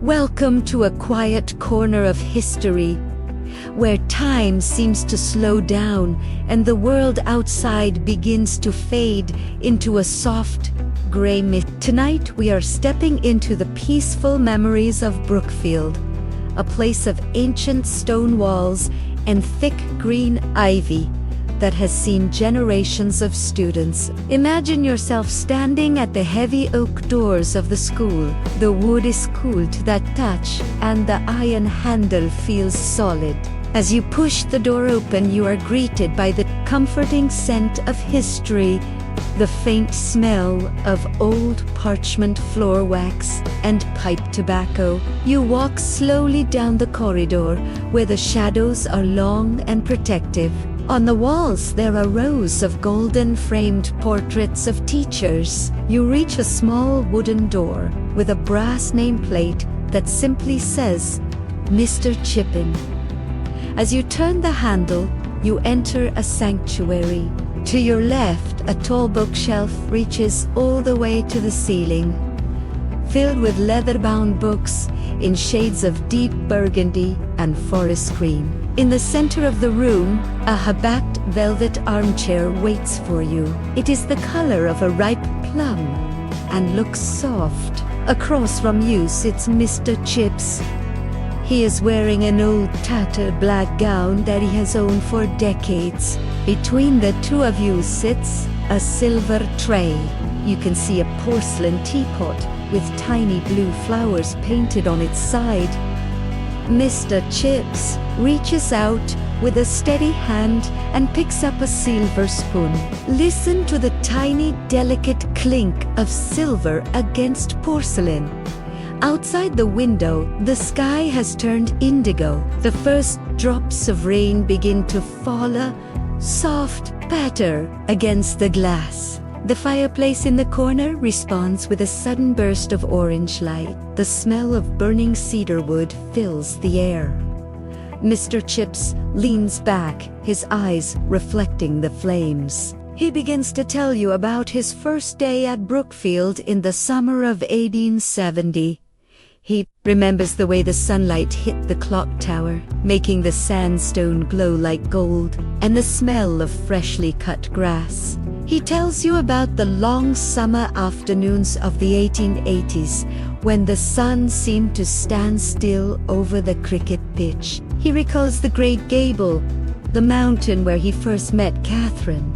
Welcome to a quiet corner of history, where time seems to slow down and the world outside begins to fade into a soft, gray mist. Tonight we are stepping into the peaceful memories of Brookfield, a place of ancient stone walls and thick green ivy that has seen generations of students. Imagine yourself standing at the heavy oak doors of the school. The wood is cool to that touch, and the iron handle feels solid. As you push the door open, you are greeted by the comforting scent of history, the faint smell of old parchment floor wax and pipe tobacco. You walk slowly down the corridor, where the shadows are long and protective. On the walls there are rows of golden-framed portraits of teachers. You reach a small wooden door with a brass nameplate that simply says, Mr. Chippin. As you turn the handle, you enter a sanctuary. To your left, a tall bookshelf reaches all the way to the ceiling, filled with leather-bound books in shades of deep burgundy and forest green. In the center of the room, a high-backed velvet armchair waits for you. It is the color of a ripe plum and looks soft. Across from you sits Mr. Chips. He is wearing an old tattered black gown that he has owned for decades. Between the two of you sits a silver tray. You can see a porcelain teapot with tiny blue flowers painted on its side. Mr. Chips reaches out with a steady hand and picks up a silver spoon. Listen to the tiny, delicate clink of silver against porcelain. Outside the window, the sky has turned indigo. The first drops of rain begin to fall, a soft patter against the glass. The fireplace in the corner responds with a sudden burst of orange light. The smell of burning cedar wood fills the air. Mr. Chips leans back, his eyes reflecting the flames. He begins to tell you about his first day at Brookfield in the summer of 1870. He remembers the way the sunlight hit the clock tower, making the sandstone glow like gold, and the smell of freshly cut grass. He tells you about the long summer afternoons of the 1880s, when the sun seemed to stand still over the cricket pitch. He recalls the Great Gable, the mountain where he first met Catherine.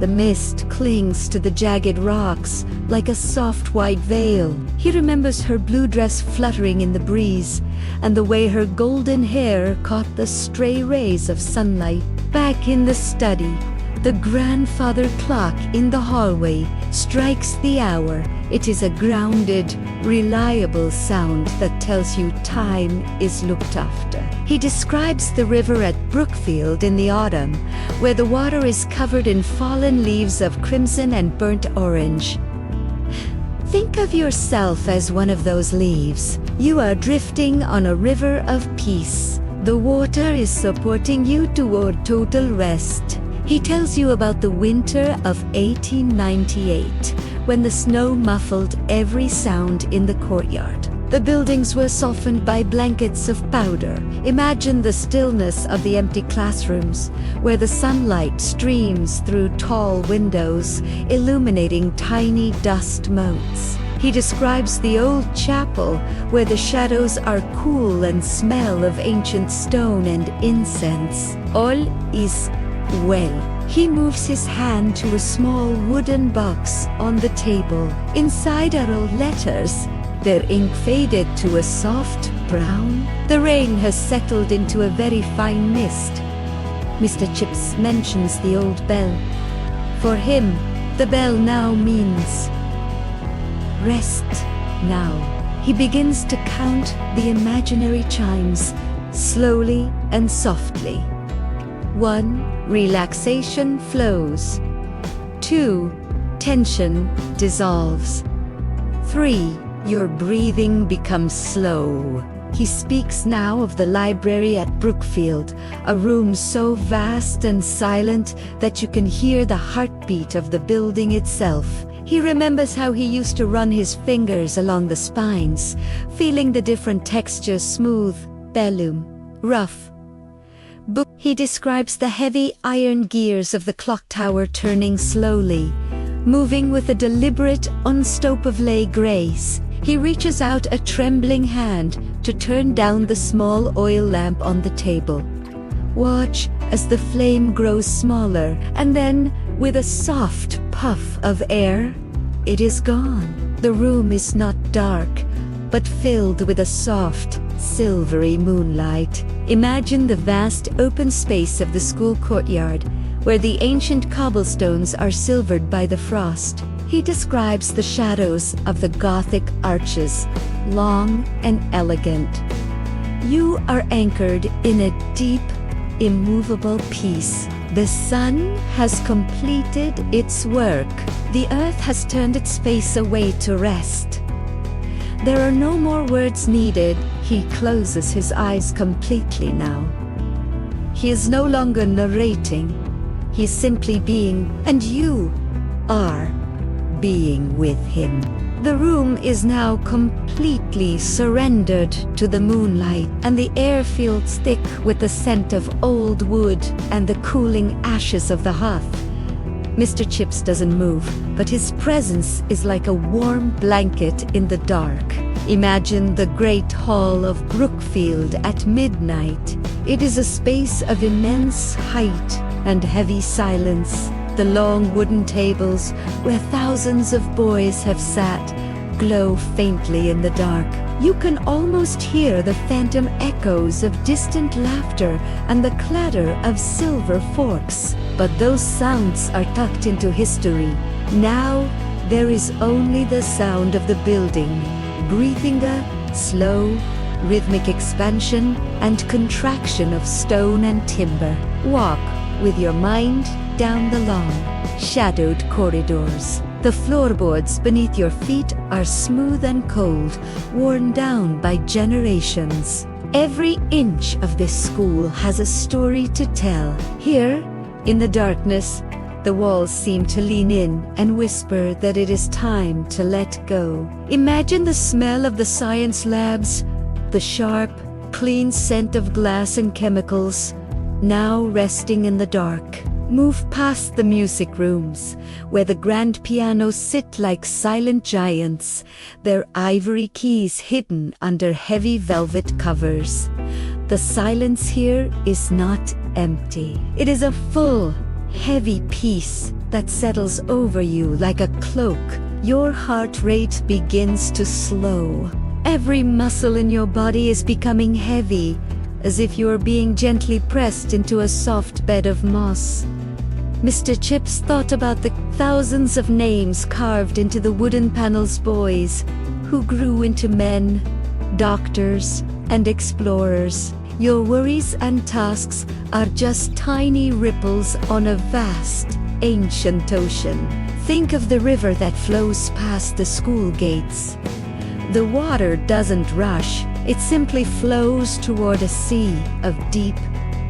The mist clings to the jagged rocks like a soft white veil. He remembers her blue dress fluttering in the breeze, and the way her golden hair caught the stray rays of sunlight. Back in the study, the grandfather clock in the hallway strikes the hour. It is a grounded, reliable sound that tells you time is looked after. He describes the river at Brookfield in the autumn, where the water is covered in fallen leaves of crimson and burnt orange. Think of yourself as one of those leaves. You are drifting on a river of peace. The water is supporting you toward total rest. He tells you about the winter of 1898, when the snow muffled every sound in the courtyard. The buildings were softened by blankets of powder. Imagine the stillness of the empty classrooms, where the sunlight streams through tall windows, illuminating tiny dust motes. He describes the old chapel, where the shadows are cool and smell of ancient stone and incense. All is well. He moves his hand to a small wooden box on the table. Inside are old letters, their ink faded to a soft brown. The rain has settled into a very fine mist. Mr. Chips mentions the old bell. For him, the bell now means rest now. He begins to count the imaginary chimes, slowly and softly. 1. Relaxation flows. 2. Tension dissolves. 3. Your breathing becomes slow. He speaks now of the library at Brookfield, a room so vast and silent that you can hear the heartbeat of the building itself. He remembers how he used to run his fingers along the spines, feeling the different textures: smooth, bellum, rough. He describes the heavy iron gears of the clock tower turning slowly, moving with a deliberate, unstoppable grace. He reaches out a trembling hand to turn down the small oil lamp on the table. Watch as the flame grows smaller, and then, with a soft puff of air, it is gone. The room is not dark, but filled with a soft, silvery moonlight. Imagine the vast open space of the school courtyard, where the ancient cobblestones are silvered by the frost. He describes the shadows of the Gothic arches, long and elegant. You are anchored in a deep, immovable peace. The sun has completed its work. The earth has turned its face away to rest. There are no more words needed. He closes his eyes completely now. He is no longer narrating. He is simply being, and you are being with him. The room is now completely surrendered to the moonlight, and the air feels thick with the scent of old wood and the cooling ashes of the hearth. Mr. Chips doesn't move, but his presence is like a warm blanket in the dark. Imagine the great hall of Brookfield at midnight. It is a space of immense height and heavy silence. The long wooden tables, where thousands of boys have sat, glow faintly in the dark. You can almost hear the phantom echoes of distant laughter and the clatter of silver forks. But those sounds are tucked into history. Now there is only the sound of the building, breathing a slow, rhythmic expansion and contraction of stone and timber. Walk with your mind down the long, shadowed corridors. The floorboards beneath your feet are smooth and cold, worn down by generations. Every inch of this school has a story to tell. Here, in the darkness, the walls seem to lean in and whisper that it is time to let go. Imagine the smell of the science labs, the sharp, clean scent of glass and chemicals, now resting in the dark. Move past the music rooms, where the grand pianos sit like silent giants, their ivory keys hidden under heavy velvet covers. The silence here is not empty. It is a full, heavy peace that settles over you like a cloak. Your heart rate begins to slow. Every muscle in your body is becoming heavy, as if you are being gently pressed into a soft bed of moss. Mr. Chips thought about the thousands of names carved into the wooden panels, boys who grew into men, doctors, and explorers. Your worries and tasks are just tiny ripples on a vast, ancient ocean. Think of the river that flows past the school gates. The water doesn't rush, it simply flows toward a sea of deep,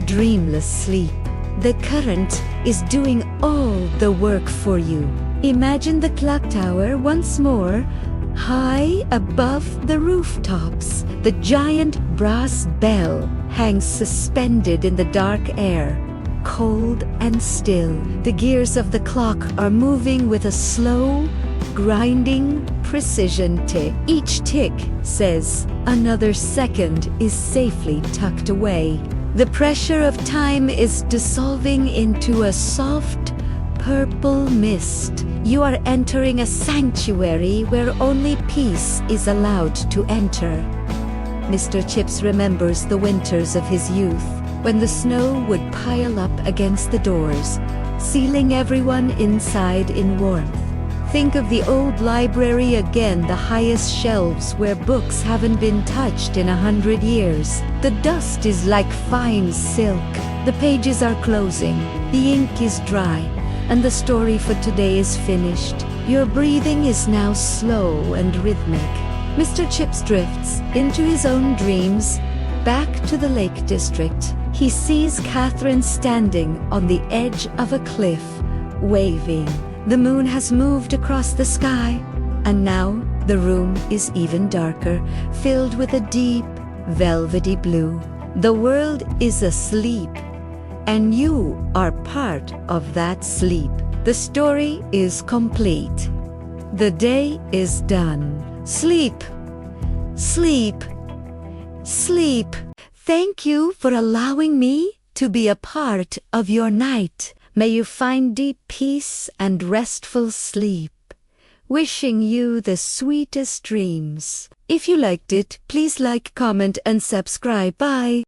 dreamless sleep. The current is doing all the work for you. Imagine the clock tower once more, high above the rooftops. The giant brass bell hangs suspended in the dark air, cold and still. The gears of the clock are moving with a slow, grinding precision tick. Each tick says another second is safely tucked away. The pressure of time is dissolving into a soft, purple mist. You are entering a sanctuary where only peace is allowed to enter. Mr. Chips remembers the winters of his youth, when the snow would pile up against the doors, sealing everyone inside in warmth. Think of the old library again, the highest shelves where books haven't been touched in 100 years. The dust is like fine silk. The pages are closing, the ink is dry, and the story for today is finished. Your breathing is now slow and rhythmic. Mr. Chips drifts into his own dreams, back to the Lake District. He sees Catherine standing on the edge of a cliff, waving. The moon has moved across the sky, and now the room is even darker, filled with a deep, velvety blue. The world is asleep, and you are part of that sleep. The story is complete. The day is done. Sleep, sleep, sleep. Thank you for allowing me to be a part of your night. May you find deep peace and restful sleep. Wishing you the sweetest dreams. If you liked it, please like, comment, and subscribe. Bye.